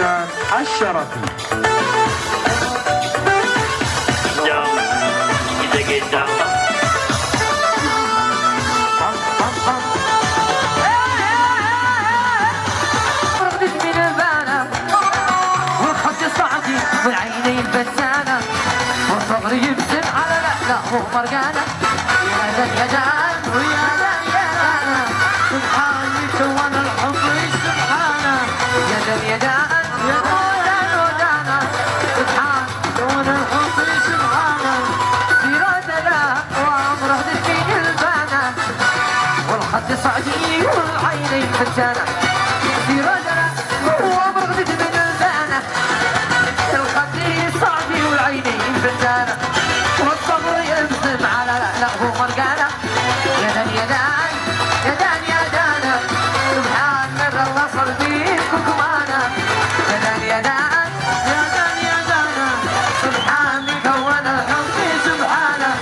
حسان الشرفي. والعينين بسانة والصبر يبسم على لا هو مرقانة. يا ذا الجدال ويا ذا الجدال سبحانك وانا الحب سبحانه. يا ذا الجدال يا ذا الودانة سبحانك وانا الحب سبحانه. سيراد لا وعمره دفين البانة والخد صعدي والعينين بسانة. سيراد لا وعمره دفين البانة صعبي والعينين بسانة والصبر يبسم على لا هو مرقانة. يا دان يا دان يا دان يا دان سبحان من الله صلبي كمانة. يا دان يا دان يا دان يا دان سبحان من كون الحب سبحانه.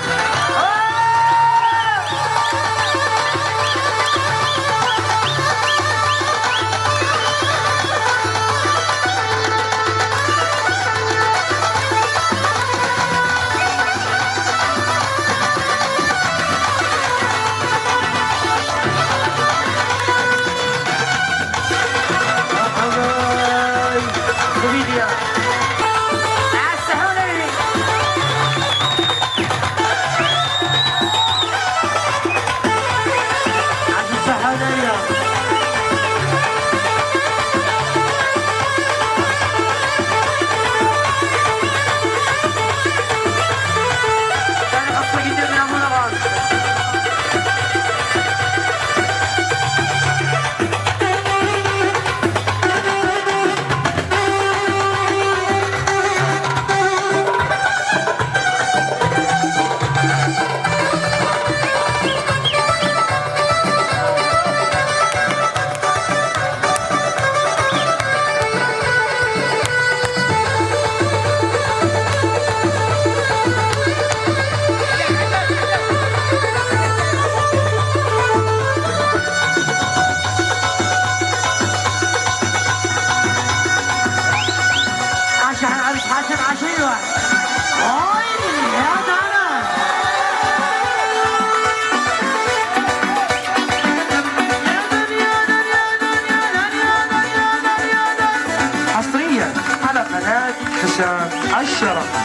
حسان الشرفي.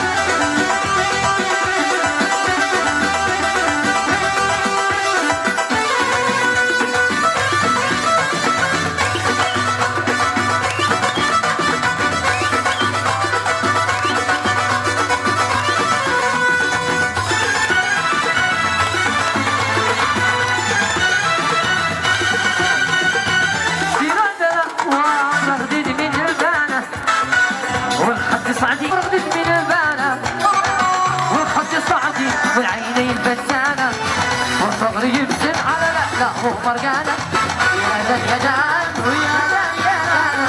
والعينين بسانة والصبر يبسم على لا هو مرقانة. يا ذا الجدال ويا ذا الجدال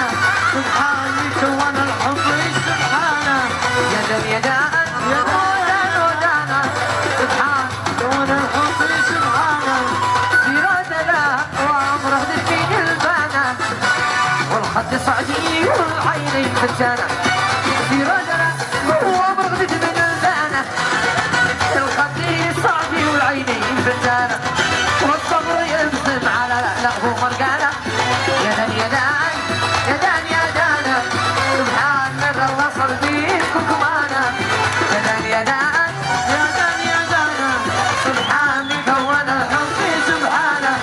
سبحانك وانا الحب سبحانه. يا ذا الجدال يا ذا الودانة سبحانك وانا الحب سبحانه. سيراد لا وعمره دفين البانة والخد صعدي والعينين بسانة. سيراد لا وعمره دفين البانة صعبي والعينين بسانة والصبر يبسم على لا هو مرقانة. يا دان يا دان يا دان يا دان سبحان من الله صلبي كمانة. يا دان يا دان يا دان يا دان سبحان من كون الحب سبحانه.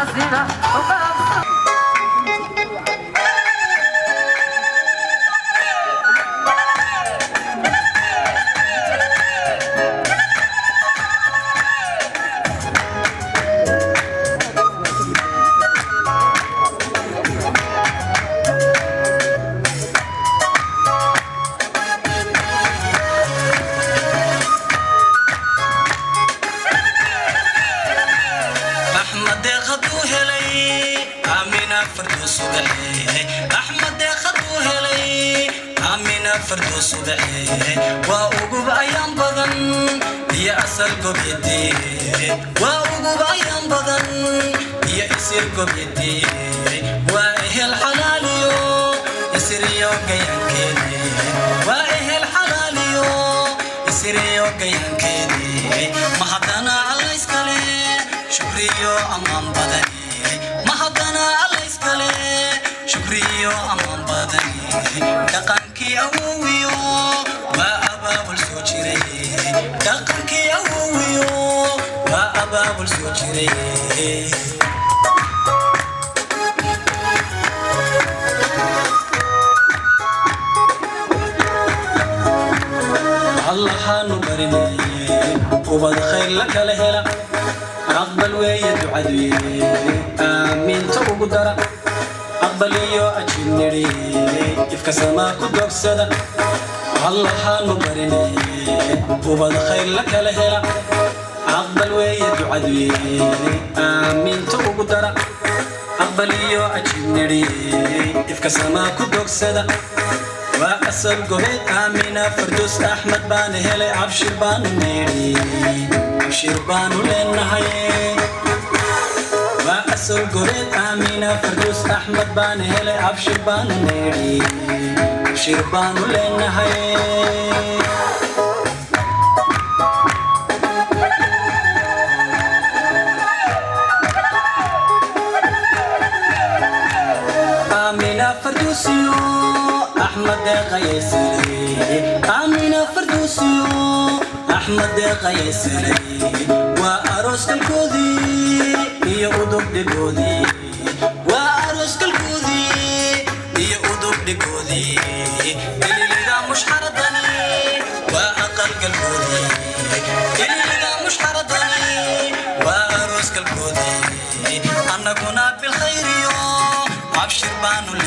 راسنا وبابصر فردوس بحي وأوقب أيام بدن يا أسر قبيدي وأوقب أيام بدن يا إسر قبيدي وإيه الحلاليو يسريو قيان كيدي وإيه الحلاليو يسريو قيان كيدي ما حدنا على إسكالي شكريو أمام بدني ما حدنا على إسكالي شكريو أمام بدني دقنكي أوويو وأباب السوچري دقنكي أوويو وأباب السوچري الله حانو برني وبد خير لك لهلا أقبل ويد عدوي آمين توقو درا أقبليو أجنري إفك سما كدوك سدا الله حانو برني وبد خير لك لهلا أقبل ويد عدوي آمين توقو درا أقبليو أجنري إفك سما كدوك سدا وأسل قهيد آمينة فردوس أحمد بان هلي عبشر بانو نيري عبشر بانو لنهاي وأسل قهيد آمينة فردوس أحمد بان هلي عبشر بانو نيري عبشر بانو لنهاي آمينة فردوسيو أحمد قيسري آمينة فردوسيو أحمد قيسري وأروس الكوذي يودك دكوذي وأروس الكوذي يودك دكوذي اللي ذا مش حردني وأقل الكوذي اللي ذا مش حردني وأروس الكوذي أنا كنا بالخير يوم عبشر بانو